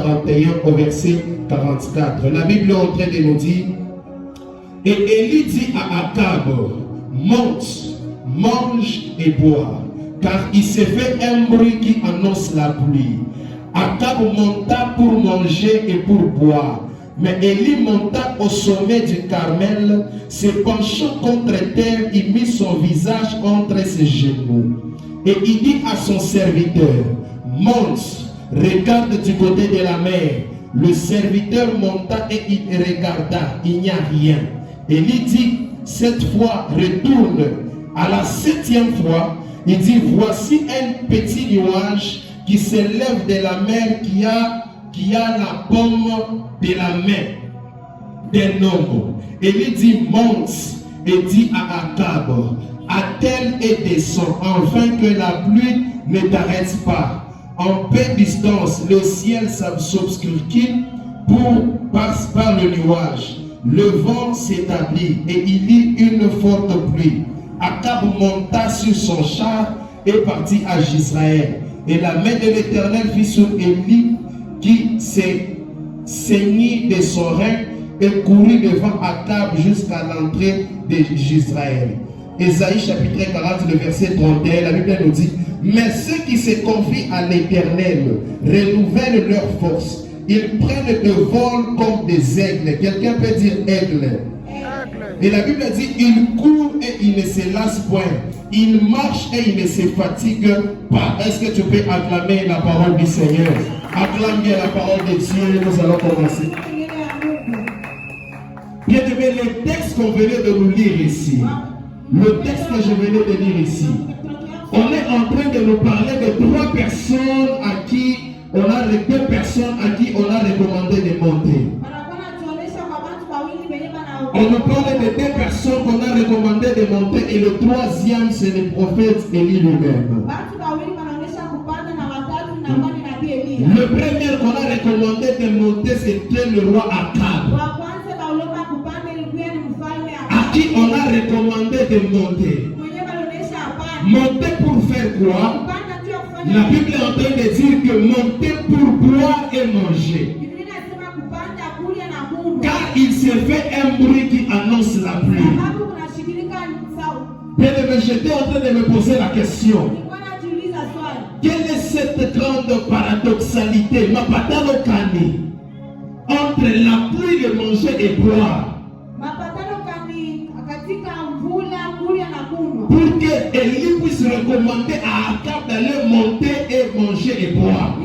41 au verset 44. La Bible est en train de nous dire, et Élie dit à Akab, monte, mange et bois, car il s'est fait un bruit qui annonce la pluie. Akab monta pour manger et pour boire. Mais Élie monta au sommet du Carmel, se penchant contre terre, il mit son visage entre ses genoux. Et il dit à son serviteur, monte, regarde du côté de la mer. Le serviteur monta et il regarda, il n'y a rien. Élie dit, cette fois, retourne. À la 7e fois, il dit, voici un petit nuage qui s'élève de la mer qui a la paume de la main d'un homme. Élie dit, monte, et dit à Akab, attelle et descend, afin que la pluie ne t'arrête pas. En peu distance, le ciel s'obscurcit par le nuage. Le vent s'établit et il y eut une forte pluie. Akab monta sur son char et partit à Jezreel. Et la main de l'Éternel fut sur Élie, qui s'est saigné de son rein et courut devant Akab jusqu'à l'entrée de Jezreel. Ésaïe chapitre 40, le verset 31, la Bible nous dit, mais ceux qui se confient à l'Éternel renouvellent leur force. Ils prennent de vol comme des aigles. Quelqu'un peut dire aigle. Et la Bible dit, ils courent et ils ne se lassent point. Ils marchent et ils ne se fatiguent pas. Est-ce que tu peux acclamer la parole du Seigneur? Acclame bien la parole de Dieu. Nous allons commencer. Bien aimé, le texte qu'on venait de nous lire ici, le texte que je venais de lire ici, on est en train de nous parler de trois personnes à qui on a deux personnes à qui on a recommandé de monter. On nous parle de deux personnes qu'on a recommandé de monter et le troisième c'est le prophète Élie lui-même. Le premier qu'on a recommandé de monter c'était le roi Akab, à qui on a recommandé de monter. Monter pour faire quoi? La Bible est en train de dire que monter pour boire et manger. Car il s'est fait un bruit qui annonce la pluie. Bien aimé, j'étais en train de me poser la question. Quelle est cette grande paradoxalité, entre la pluie de manger et boire? Pour que Élie puisse recommander à Akab d'aller monter et manger et boire.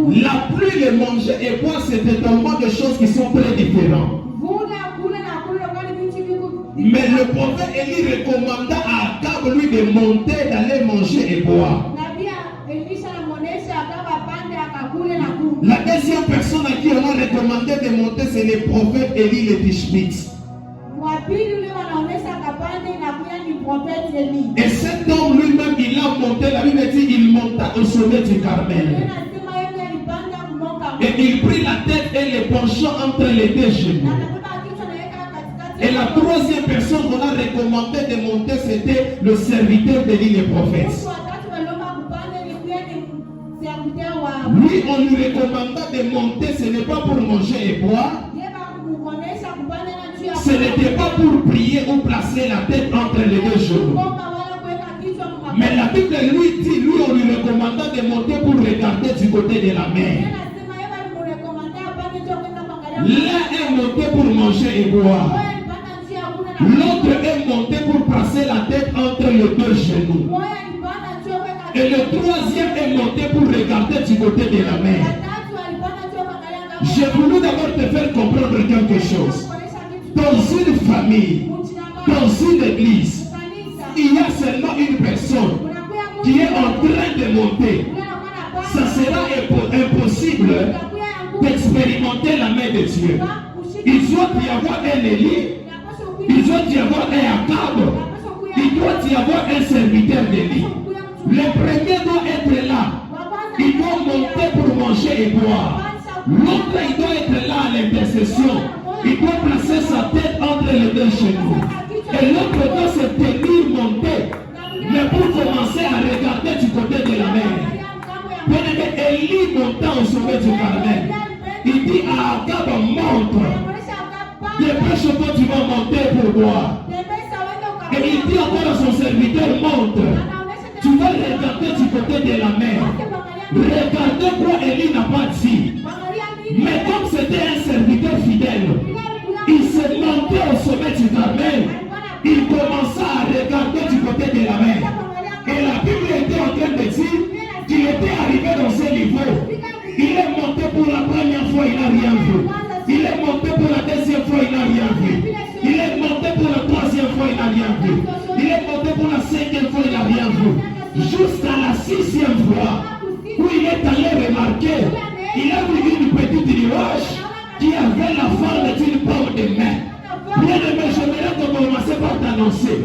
La pluie, le manger et boire, c'est totalement des choses qui sont très différentes. Mais le prophète Élie recommanda à Akab lui de monter, d'aller manger et boire. La deuxième personne à qui on a recommandé de monter, c'est le prophète Élie le Tishbite. Et cet homme lui-même, il a monté, la Bible dit, il monta au sommet du Carmel. Et il prit la tête et le penchant entre les deux genoux. Et la troisième personne qu'on a recommandé de monter, c'était le serviteur d'Élie le prophète. Lui, on lui recommanda de monter, ce n'est pas pour manger et boire. Ce n'était pas pour prier ou placer la tête entre les deux genoux. Mais la Bible lui dit, lui on lui recommanda de monter pour regarder du côté de la mer. L'un est monté pour manger et boire. L'autre est monté pour placer la tête entre les deux genoux. Et le troisième est monté pour regarder du côté de la mer. J'ai voulu d'abord te faire comprendre quelque chose. Dans une famille, dans une église, il y a seulement une personne qui est en train de monter. Ça sera impossible d'expérimenter la main de Dieu. Il doit y avoir un Élie, il doit y avoir un Akab, il doit y avoir un serviteur d'Élie. Le premier doit être là. Il doit monter pour manger et boire. L'autre, il doit être là à l'intercession. Il doit placer sa tête entre les deux genoux. Et l'autre doit se tenir monter. Mais pour commencer à regarder du côté de la mer. Bien-aimé, Élie montant au sommet du Carmel. Il dit à Akab, monte. Dépêche toi, tu vas monter pour moi. Et il dit encore à son serviteur, monte. Tu vas regarder du côté de la mer. Regardez quoi Élie n'a pas dit. Mais comme c'était un serviteur fidèle, il se montait au sommet du Carmel. Il commença à regarder du côté de la mer. Et la Bible était en train de dire qu'il était arrivé dans ce niveau. Il est monté pour la première fois, il n'a rien vu. Il est monté pour la deuxième fois, il n'a rien vu. Il est monté pour la troisième fois, il n'a rien vu. Il est monté pour la cinquième fois, il n'a rien vu. Jusqu'à la sixième fois, où il est allé remarquer, il a vu une petite nuage qui avait la forme d'une pomme de main. Bien aimé, j'aimerais commencer par t'annoncer.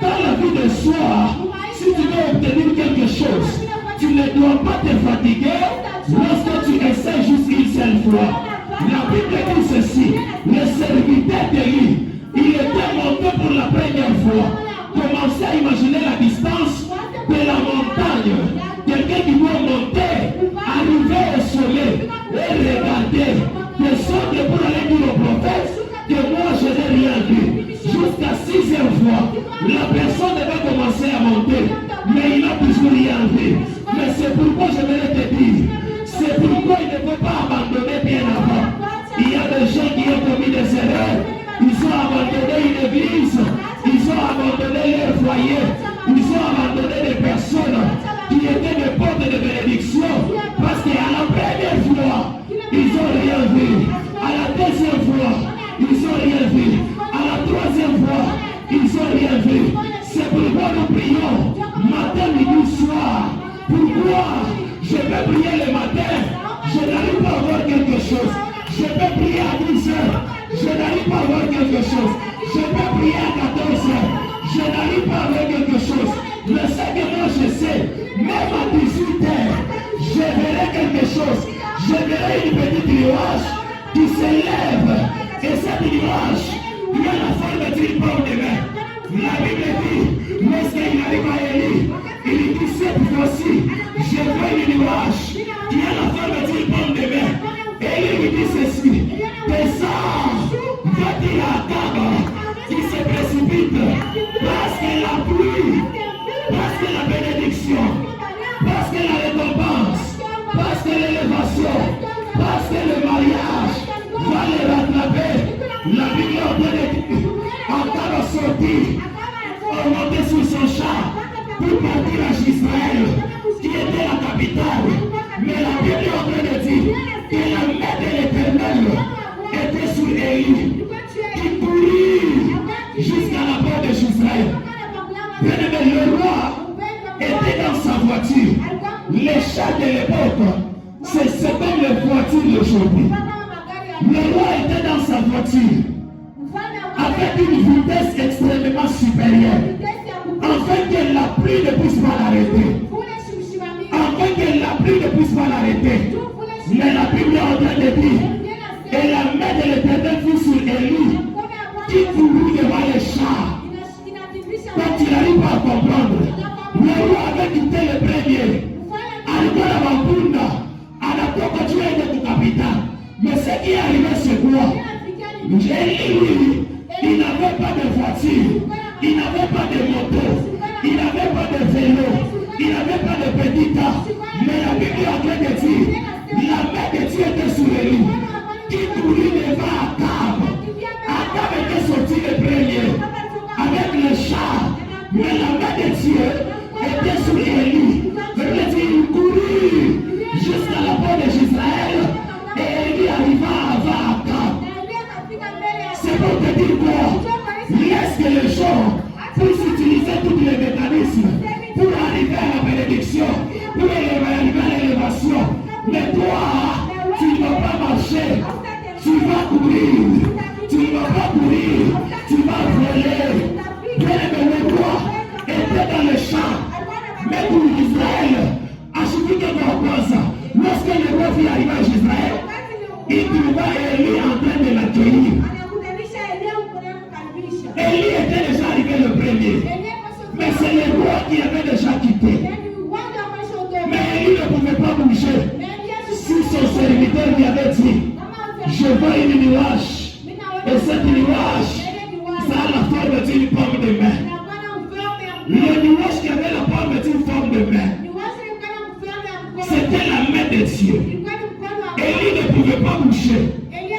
Dans la vie de soi, si tu veux obtenir quelque chose, tu ne dois pas te fatiguer lorsque tu essaies juste une seule fois. La Bible dit ceci, le serviteur d'Élie, il était monté pour la première fois. Commencez à imaginer la distance de la montagne. Quelqu'un qui doit monter, arriver au sommet et regarder, descendre pour aller dire au prophète que moi je n'ai rien vu. Jusqu'à sixième fois, la personne va commencer à monter, mais il n'a toujours rien vu. Mais c'est pourquoi je vais te dire, c'est pourquoi il ne faut pas abandonner bien avant. Il y a des gens qui ont commis des erreurs, ils ont abandonné une église, ils ont abandonné leur foyer, ils ont abandonné des personnes qui étaient des portes de bénédiction, parce qu'à la première fois, ils n'ont rien vu. À la deuxième fois, ils n'ont rien vu. À la troisième fois, ils n'ont rien vu. C'est pourquoi nous prions matin, midi, soir. Pourquoi je peux prier le matin, je n'arrive pas à voir quelque chose. Je peux prier à 10 heures, je n'arrive pas à voir quelque chose. Je peux prier à 14 heures, je n'arrive pas à voir quelque chose. Mais ce que moi je sais, même à 18 heures, je verrai quelque chose. Je verrai une petite nuage qui s'élève. Et cette nuage, il y a la forme d'une pomme de main. La Bible dit, lorsqu'il arrive à Élie, il dit cette fois-ci, je vois une nuage qui a la forme d'une pomme de main. Et il lui dit ceci, descends, va dire à Akab qui se précipite, parce que la pluie, parce que la bénédiction, parce que la récompense, parce que l'élévation, parce que le mariage va les rattraper. La Bible a dit, Akab a sorti, a monté sur son char pour partir à Israël, qui était la capitale. Mais la Bible est en train de dire que la main de l'Éternel était sur Élie, qui courit jusqu'à la porte de Israël. Le roi était dans sa voiture. Les chars de l'époque, c'est comme les voitures d'aujourd'hui. Le roi était dans sa voiture avec une vitesse extrêmement supérieure, afin que la pluie ne puisse pas l'arrêter. Afin que la pluie ne puisse pas l'arrêter. Mais la Bible est en train de dire, et la main de l'Éternel fut sur Élie, qui courut devant les chars. Quand tu n'arrives pas à comprendre, le roi avait quitté le premier. Arrivé à la Bambunda, à la porte tu es de ton capitaine. Mais ce qui est arrivé, c'est quoi? Élie, lui, il n'avait pas de voiture, il n'avait pas de moto, il n'avait pas de vélo, il n'avait pas de petit tas. Mais la Bible est en train de dire, la main de Dieu était sur Élie, qui courit devant Akab. Akab était sorti le premier, avec le char. Mais la main de Dieu était sur Élie. Il courut jusqu'à la porte d'Israël. Et Élie arriva avant Akab. C'est pour te dire quoi? Laisse que les gens puissent utiliser tous les mécanismes pour arriver à la bénédiction, pour arriver à l'élévation. Mais toi, tu ne vas pas marcher, tu vas courir, tu ne vas pas courir, tu vas voler. Bien-aimé, toi, était dans le champ, mais pour Israël, à chaque fois lorsque le roi vit arriver à Israël, il trouva Élie en train de l'accueillir. Élie était déjà arrivé le premier, mais c'est le roi qui avait déjà quitté. Mais Élie ne pouvait pas bouger. serviteur lui avait dit, je vois une nuage. Et cette nuage, ça a la forme d'une pomme de main. Le nuage qui avait la forme d'une forme de main, c'était la main de Dieu. Élie ne pouvait pas bouger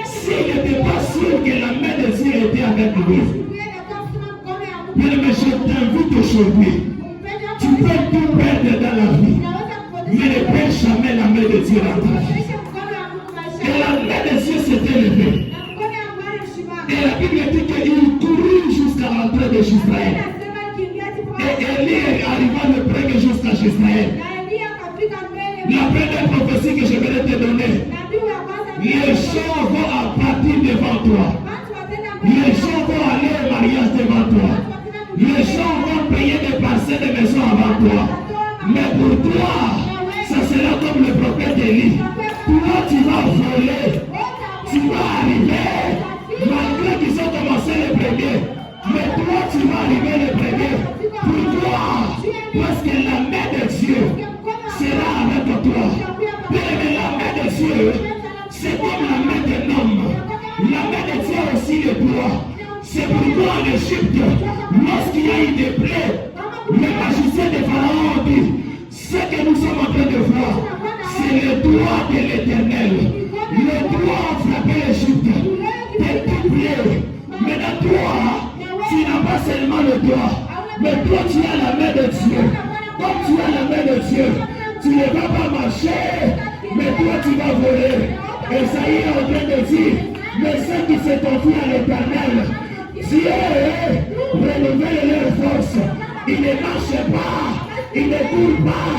s'il n'était pas sûr que la main de Dieu était avec lui. Mais je t'invite aujourd'hui, tu peux tout perdre dans la vie, mais ne perds jamais la main de Dieu dans ta vie. Et la main de Dieu s'est élevée. Et la Bible dit qu'il courut jusqu'à l'entrée de Israël. Et Élie arriva le premier jusqu'à Israël. La première prophétie que je vais te donner, les gens vont à partir devant toi. Les gens vont aller au mariage devant toi. Les gens vont payer des parcelles de maison avant toi. Mais pour toi, ça sera comme le prophète Élie. Toi, tu vas voler. Tu vas arriver. Malgré qu'ils ont commencé les premiers. Mais toi, tu vas arriver les premiers. Pourquoi? Parce que la main de Dieu sera avec toi. Mais la main de Dieu, c'est comme la main d'un homme. La main de Dieu aussi le doigt. C'est pourquoi en Égypte, lorsqu'il y a eu des plaies, le magicien de Pharaon dit, ce que nous sommes en train de voir, c'est le doigt de l'Éternel. Le doigt a frappé l'Égypte. Des plaies. Maintenant toi, tu n'as pas seulement le doigt, mais toi tu as la main de Dieu. Comme tu as la main de Dieu, tu ne vas pas marcher, mais toi tu vas voler. Esaïe est en train de dire, mais ceux qui se confient à l'Éternel, Dieu renouvelle leur force. Ils ne marchent pas, ils ne courent pas,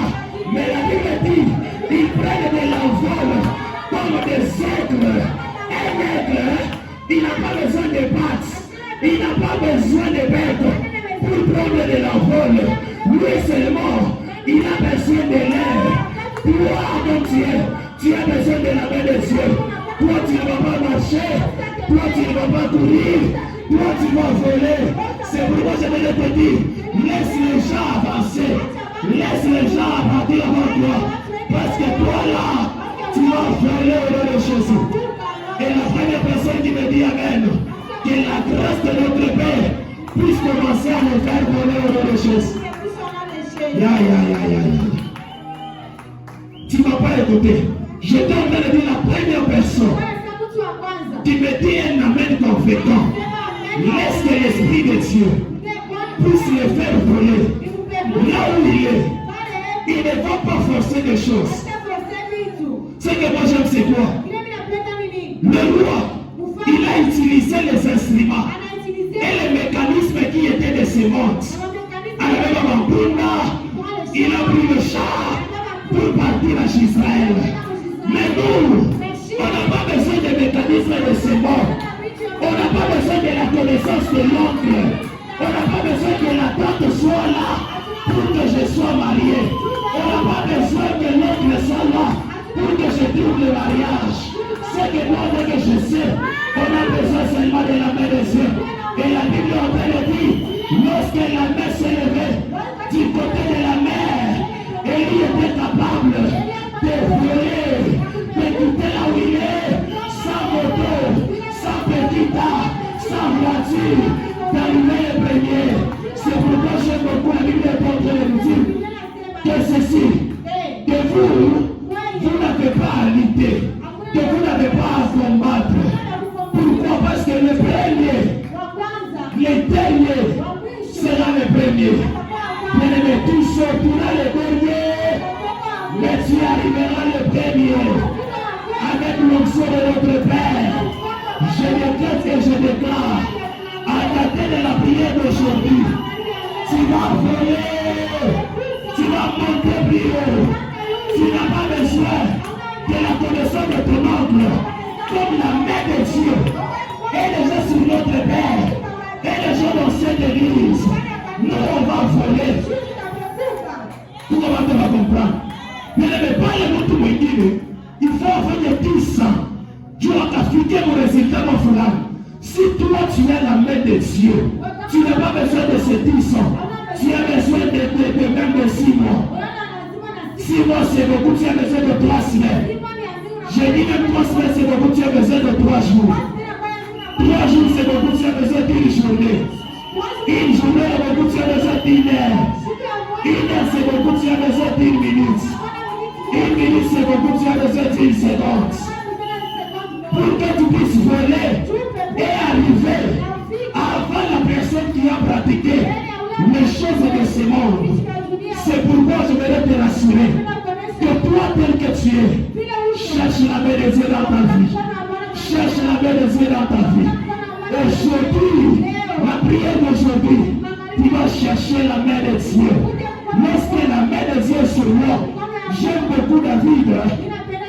mais la Bible dit, ils prennent de l'envol comme des aigles. Un aigle, il n'a pas besoin de pattes, il n'a pas besoin de bêtes pour prendre de l'envol. Lui seulement, il a besoin de l'air. Toi, mon Dieu, tu as besoin de la main de Dieu. Toi, tu ne vas pas marcher, toi, tu ne vas pas courir, toi, tu vas voler. C'est pourquoi je vais te dire, laisse les gens avancer, laisse les gens partir avant toi. Parce que toi, là, tu vas voler au nom de Jésus. Et la première personne qui me dit Amen, que la grâce de notre Père puisse commencer à nous faire voler au nom de Jésus. Tu ne vas pas écouter. Je t'ai en train de dire la première personne qui me dit un amen convaincant. Laisse que l'Esprit de Dieu puisse le faire voler. Là où il est, il ne va pas forcer des choses. Ce que moi j'aime, c'est quoi? Le roi, il a utilisé les instruments et les mécanismes qui étaient de ce monde. Il a pris le char pour partir à Israël. Mais nous, on n'a pas besoin des mécanismes de ce monde. On n'a pas besoin de la connaissance de l'oncle. On n'a pas besoin que la tante soit là pour que je sois marié. On n'a pas besoin que l'oncle soit là pour que je trouve le mariage. C'est que moi, dès que je sais, on a besoin seulement de la main de Dieu. Et la Bible en train de dire, lorsque la main s'est levée du côté de la mer, Élie était capable de voler, de quitter là où il est, sans moto, sans petit tas, sans voiture, d'arriver le premier. C'est pourquoi j'aime beaucoup la Bible est en train de nous dire que ceci, que vous n'avez pas à lutter, que vous n'avez pas à combattre. Pourquoi? Parce que le premier, le dernier sera le premier. Bien-aimé, tu sortiras le dernier, mais tu arriveras le premier. Avec l'onction de notre Père, je décrète et je déclare, à dater de la prière d'aujourd'hui, tu vas voler, tu vas monter plus haut. Tu n'as pas besoin de la connaissance de ton oncle, comme la main de Dieu est déjà sur notre Père. Et les gens dans cette église, nous on va voler. Tout le monde va comprendre. Mais ne pas les mots mwingine. Il faut faire 10 ans. Tu vas t'afficher mon résultat mon frère. Si toi tu as la main de Dieu, tu n'as pas besoin de ces 10 ans. Tu as besoin de même de 6 mois. 6 mois c'est beaucoup, tu as besoin de 3 semaines. J'ai dit même 3 semaines, c'est beaucoup, tu as besoin de 3 jours. 3 jours, c'est beaucoup, tu as besoin d'une journée. Une journée, c'est beaucoup, tu as besoin d'une heure. Une heure, c'est beaucoup, tu as besoin d'une minute. Une minute, c'est beaucoup, tu as besoin d'une seconde. Pour que tu puisses voler et arriver avant la personne qui a pratiqué les choses de ce monde. C'est pourquoi je voudrais te rassurer que toi, tel que tu es, cherche la main de Dieu dans ta vie. Cherche la main de Dieu dans ta vie. Aujourd'hui, la prière d'aujourd'hui, tu vas chercher la main de Dieu. Lorsque la main de Dieu est sur moi, j'aime beaucoup David.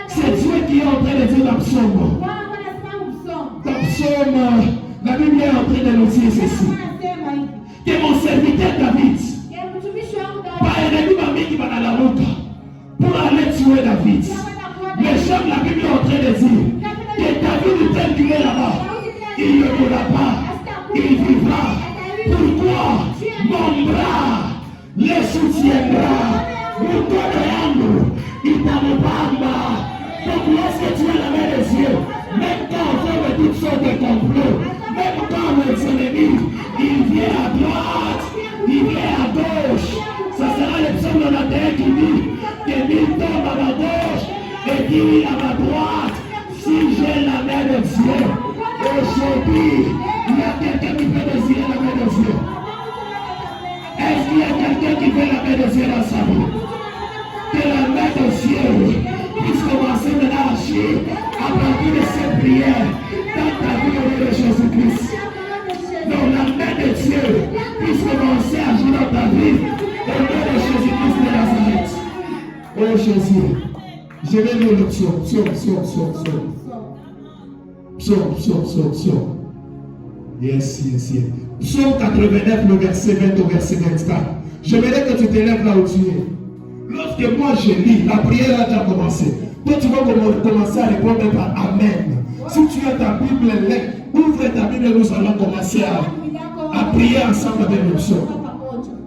C'est Dieu qui est en train de dire dans Psaume. Dans Psaume, la Bible est en train de nous dire ceci. Que mon serviteur David, pas ennemi mamie qui va dans la route pour aller tuer David. Mais j'aime la Bible est en train de dire que David tel qu'il est là-bas, il ne mourra pas, il vivra. Pourquoi mon bras le soutiendra? Mkono yangu itamubamba. Donc lorsque tu as la main de Dieu, même quand on fait toutes sortes de complots, même quand les ennemis, il vient à droite, il vient à gauche, ça sera le psaume 91 qui dit que il tombe à ma gauche et qu'il à ma droite. Si j'ai la main de Dieu, aujourd'hui, il y a quelqu'un qui peut désirer la main de Dieu. Est-ce qu'il y a quelqu'un qui veut la main de Dieu dans sa vie? Que la main de Dieu puisse commencer maintenant à agir à partir de cette prière dans ta vie au nom de Jésus-Christ. Donc la main de Dieu puisse commencer à agir dans ta vie au nom de Jésus-Christ de Nazareth. Oh Jésus, je vais lire le psaume. Psaume. Yes. Psaume 89, le verset 20 au verset 24. J'aimerais que tu te lèves là où tu es. Lorsque moi je lis, la prière a déjà commencé. Toi tu vas commencer à répondre par Amen. Si tu as ta Bible, ouvre ta Bible et nous allons commencer à prier ensemble avec le psaume.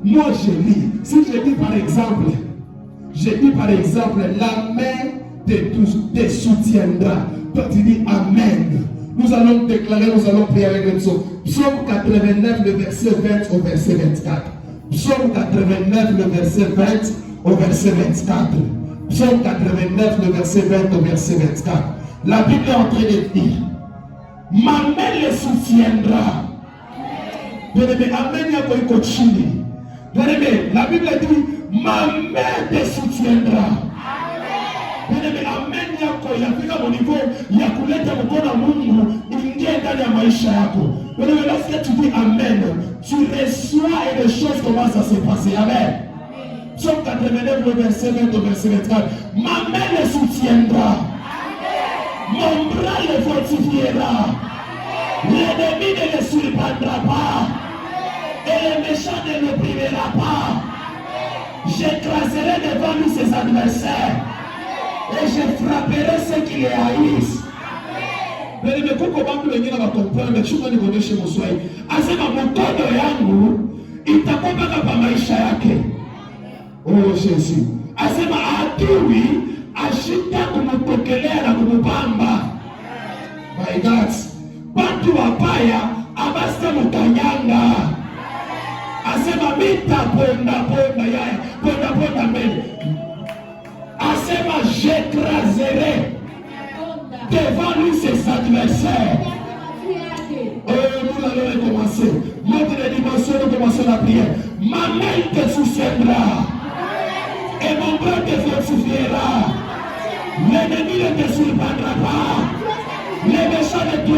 Moi je lis. Si je dis par exemple, la main te soutiendra. Toi tu dis Amen. Nous allons déclarer, nous allons prier avec le psaume. Psaume 89, le verset 20 au verset 24. Psaume 89, le verset 20 au verset 24. Psaume 89, le verset 20 au verset 24. La Bible est en train de dire, ma main le soutiendra. Bien-aimé, Amen, il y a quoi il continue. Bien-aimé, la Bible dit, ma main te soutiendra. Bien-aimé, Amen, il y a quoi il y a mon niveau, il y a kuleta mkono Mungu ingie ndani ya maisha yako. Bien-aimé, lorsque tu dis Amen, tu reçois et les choses commencent à se passer. Amen. Psaume 89, le verset 20 au verset 24. Ma main le soutiendra. Mon bras le fortifiera. L'ennemi ne le surprendra pas. Et le méchant ne l'opprimera pas. J'écraserai devant lui ses adversaires. Et je frapperai ceux qui les haïssent. Mais les kuko bangu wengine wakomprendre chuma nikuonyeshe mswahili. Asema mkono yangu itakuwa kwa maisha yake. Oh Jésus. Asema adui ashita kumupokelea na kumupamba. My God. Watu wabaya abasta mukanyanga. Asema mita ponda yaya. Ponda mbele. Asema j'écraserai devant lui ses adversaires. Nous allons commencer. Notre dimension, nous commençons la prière. Ma main te soutiendra. Et mon bras te fortifiera. L'ennemi ne te surprendra pas. Les méchants ne te